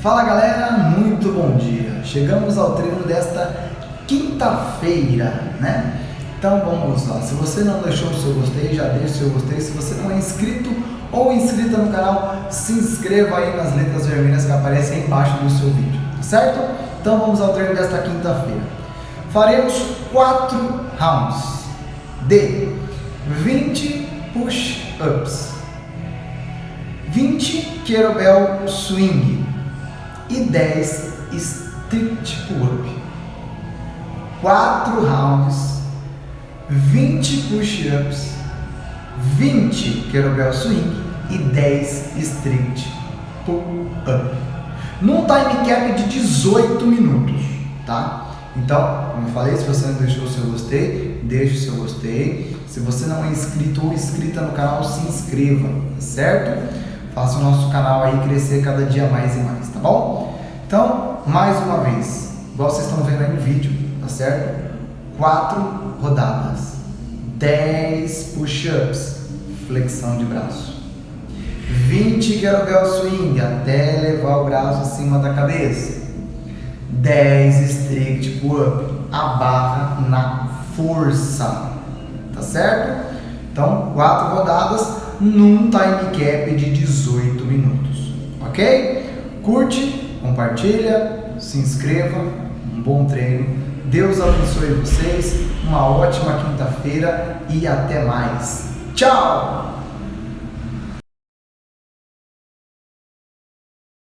Fala galera, muito bom dia. Chegamos ao treino desta quinta-feira, né? Então vamos lá. Se você não deixou o seu gostei, já deixa o seu gostei. Se você não é inscrito ou inscrita no canal, se inscreva aí nas letras vermelhas que aparecem aí embaixo do seu vídeo, tá certo? Então vamos ao treino desta quinta-feira. Faremos 4 rounds de 20 push-ups, 20 kettlebell swing e 10 strict pull-up. 4 rounds, 20 push-ups, 20 kettlebell swing e 10 strict pull-up. Num time cap de 18 minutos, tá? Então, como eu falei, se você não deixou o seu gostei, deixe o seu gostei. Se você não é inscrito ou inscrita no canal, se inscreva, certo? Faça o nosso canal aí crescer cada dia mais e mais, tá bom? Então, mais uma vez, igual vocês estão vendo aí no vídeo, tá certo? 4 rodadas, 10 push-ups, flexão de braço, 20 kettlebell swing até levar o braço acima da cabeça, 10 strict pull-up, a barra na força, tá certo? Então, 4 rodadas num time cap de 18 minutos, ok? Curte, compartilha, se inscreva, um bom treino, Deus abençoe vocês, uma ótima quinta-feira e até mais. Tchau!